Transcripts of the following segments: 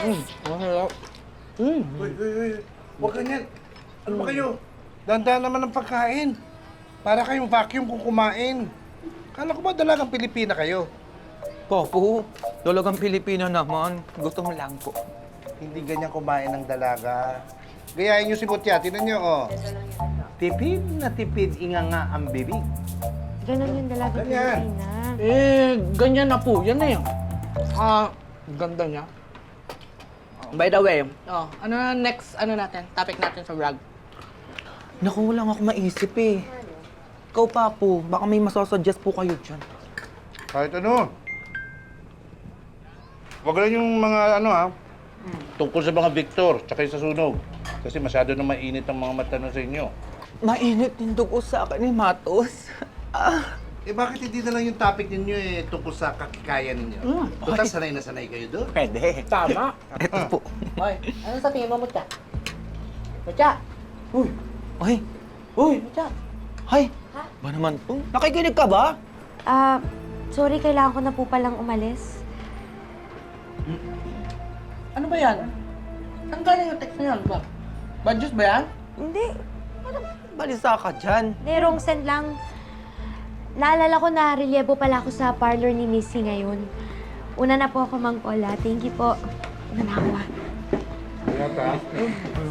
Masarap. Uy, uy, uy. Huwag ganyan. Ano ba kayo? Dahan-dahan naman ang pagkain. Para kayong vacuum kung kumain. Kala ko ba dalagang Pilipina kayo? Popo, talagang Pilipino naman. Gusto mo lang po. Hindi ganyan kumain ng dalaga. Gayahin niyo si Butya. Tinan niyo, oh. Tipid na tipid, inganga ang bibig. Ganon yung dalaga Ganyan. Pilipina. Ganyan na po. Yan na yun. Ganda niya. By the way, ano na next, topic natin sa vlog? Naku, wala ako maisip eh. Ikaw, Papo, baka may masasuggest po kayo dyan. Kahit ano. Huwag lang yung mga tungkol sa mga Victor, tsaka yung sa sunog. Kasi masyado na mainit ang mga mata nun sa inyo. Mainit yung dugo sa akin ni Matos. Eh bakit hindi na lang yung topic ninyo tungkol sa kakikaya ninyo? Total, sanay na sanay kayo doon. Pwede. Tama. Ito po. Hoy, ano sa tingin mo, Mutya? Mutya! Uy! Ay! Uy! Mutya! Hay! Ba naman po? Nakikinig ka ba? Sorry, kailangan ko na po palang umalis. Ano ba yan? Ang galing yung text na yan, ba? Bad news ba yan? Hindi. Balisa ka dyan. Hindi, wrong send lang. Naalala ko na relyebo pala ako sa parlor ni Missy ngayon. Una na po ako mang-cola. Thank you po. Una na ako.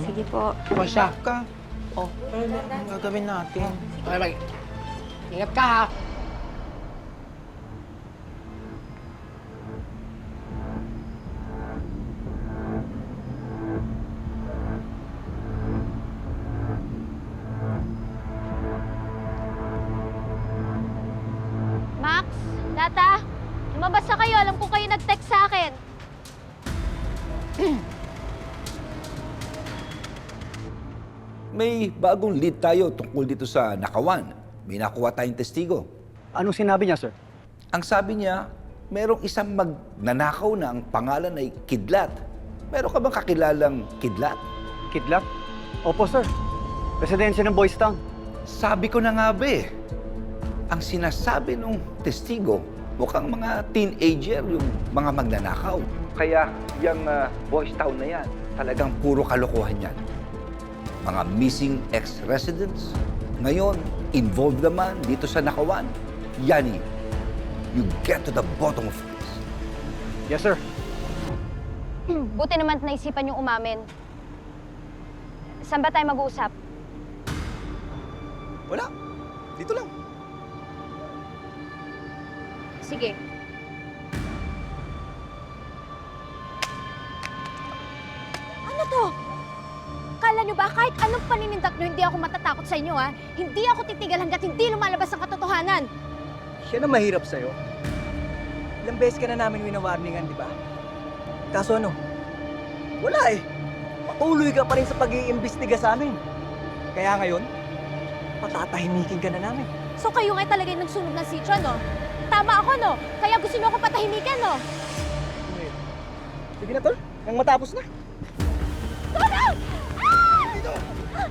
Sige po. Pasya ka. Oh, ang gagawin natin? Okay, bye. Ingat ka, ha? Max, Lata, lumabas na kayo. Alam ko kayo nag-text sa akin. May bagong lead tayo tungkol dito sa Nakawan. May nakuha tayong testigo. Anong sinabi niya, sir? Ang sabi niya, merong isang magnanakaw na ang pangalan ay Kidlat. Meron ka bang kakilalang Kidlat? Kidlat? Opo, sir. Residensya ng Boys Town. Sabi ko na nga ba eh. Ang sinasabi nung testigo, mukhang mga teenager yung mga magnanakaw. Kaya yung Boys Town na yan, talagang puro kalokohan yan. Mga missing ex-residents. Ngayon, involved naman dito sa Nakawan. Yani, you get to the bottom of this. Yes, sir. Buti naman naisipan yung umamin. Saan ba tayo mag-uusap? Wala. Dito lang. Sige. Ano to? Kala nyo ba kahit anong paninindak nyo, hindi ako matatakot sa inyo, ha? Hindi ako titigal hanggat hindi lumalabas ang katotohanan. Siya na mahirap sa'yo. Ilang beses ka na namin winawarningan, di ba? Kaso ano? Wala eh. Patuloy ka pa rin sa pag-iimbestiga sa amin. Kaya ngayon, patatahimikin ka na namin. So kayo nga talaga yung nagsunog ng sitio, no? Tama ako, no? Kaya gusto nyo ako patahimikan, no? Sige na, tol. Nang matapos na. Tulong! Ah!